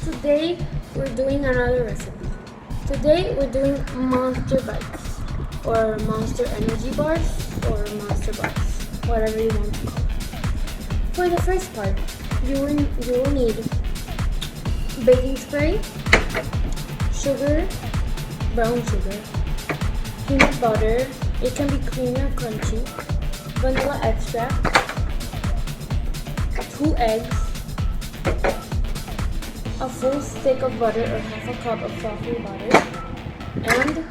Today we're doing another recipe. Today we're doing Monster Bites, or Monster Energy Bars, or Monster Bars, whatever you want to call it. For the first part, you will need baking spray, sugar, brown sugar, peanut butter, it can be creamy or crunchy, vanilla extract, 2 eggs, a full stick of butter or half a cup of softened butter, and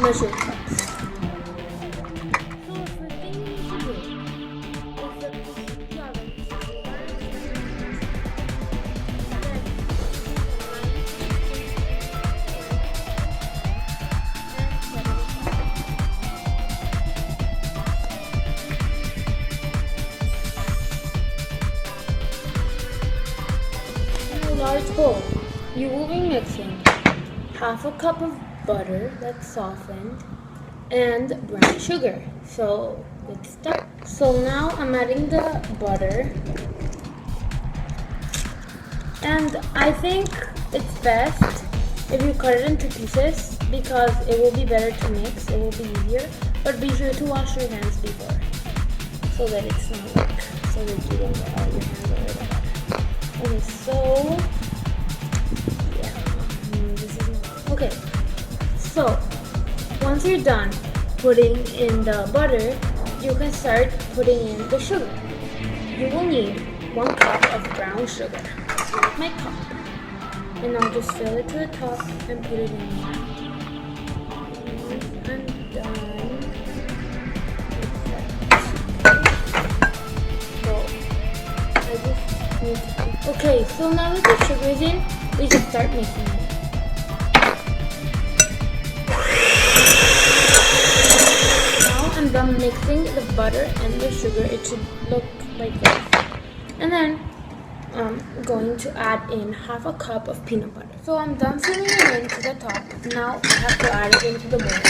measured cups. So the first thing you need to do is the oven. In a large bowl, you will be mixing half a cup of butter that's softened and brown sugar. So let's start. So now I'm adding the butter, and I think it's best if you cut it into pieces because it will be better to mix, it will be easier, but be sure to wash your hands before so that it's not like, so that you don't get all your hands over the butter. Okay, so okay, so once you're done putting in the butter, you can start putting in the sugar. You will need 1 cup of brown sugar. Here's my cup. And I'll just fill it to the top and put it in there. I'm done. So I just need to... Okay, so now that the sugar is in, we can start mixing it. I'm done mixing the butter and the sugar. It should look like this. And then I'm going to add in half a cup of peanut butter. So I'm done filling it in to the top. Now I have to add it into the bowl.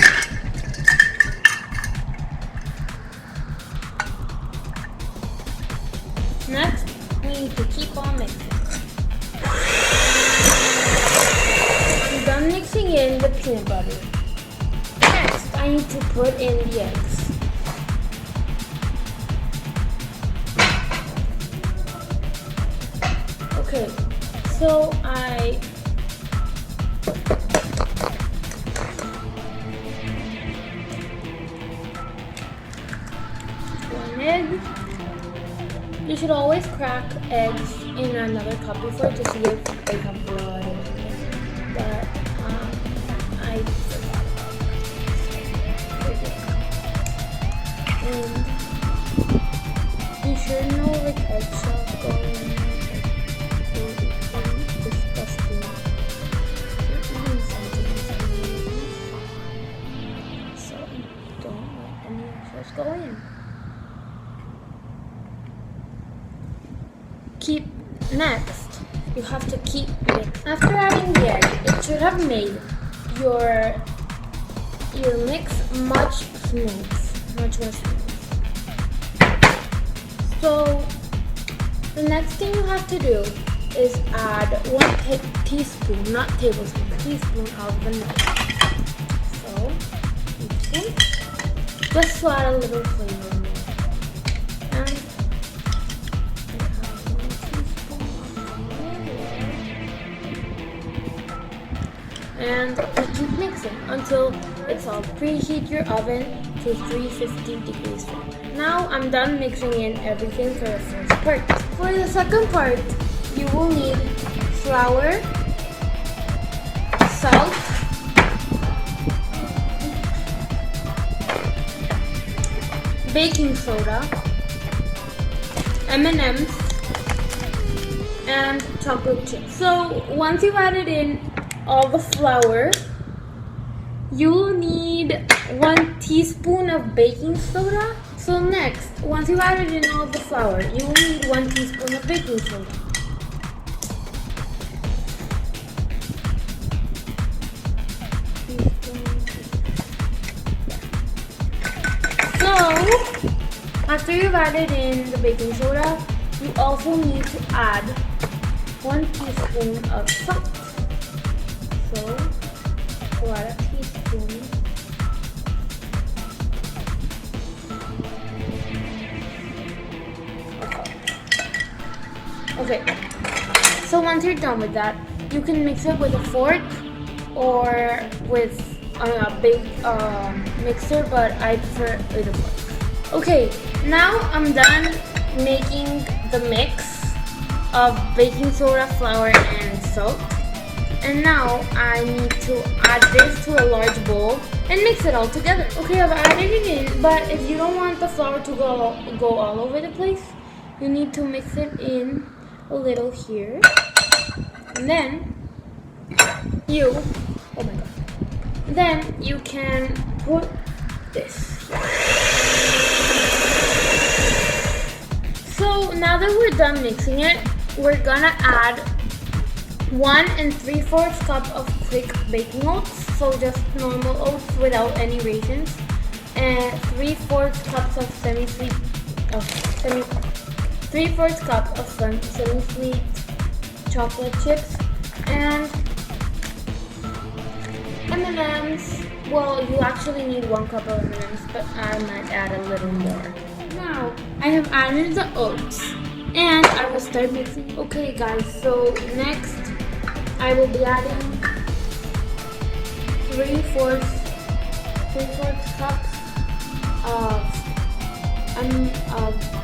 Next, we need to keep on mixing. I'm done mixing in the peanut butter. Next, I need to put in the eggs. Okay, so I one egg. You should always crack eggs in another cup before to see if they have blood or anything. But I forgot about that. And you should know like eggshells going. Go in. Next, you have to keep mixing. After adding the egg, it should have made your mix much more smooth. So the next thing you have to do is add 1 teaspoon, not tablespoon, teaspoon of vanilla. So teaspoon. Just to add a little flavor more. And I have 1 teaspoon of vanilla. And we keep mixing until it's all. Preheat your oven to 350 degrees Fahrenheit. Now I'm done mixing in everything for the first part. For the second part, you will need flour, salt, baking soda, M&Ms, and chocolate chips. So once you've added in all the flour, you'll need 1 teaspoon of baking soda. So next, once you've added in all the flour, you will need 1 teaspoon of baking soda. So After you've added in the baking soda, you also need to add 1 teaspoon of salt. So, add a teaspoon. Okay, so once you're done with that, you can mix it with a fork or with a big mixer, but I prefer with a fork. Okay, now I'm done making the mix of baking soda, flour, and salt. And now I need to add this to a large bowl and mix it all together. Okay, I've added it in, but if you don't want the flour to go all over the place, you need to mix it in a little here. And then you can put this. So now that we're done mixing it, we're gonna add 1 3/4 cup of quick baking oats, so just normal oats without any raisins, and 3/4 cups of semi-sweet chocolate chips, and M&Ms. Well, you actually need 1 cup of M&Ms, but I might add a little more. Now, I have added the oats, and I will start mixing. Okay guys, so next I will be adding 3/4 cups of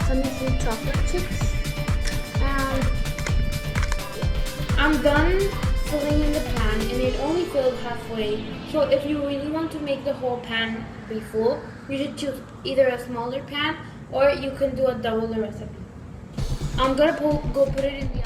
semi-sweet chocolate chips, and I'm done filling in the pan, and it only filled halfway. So if you really want to make the whole pan be full, you should choose either a smaller pan or you can do a double the recipe. I'm gonna go put it in the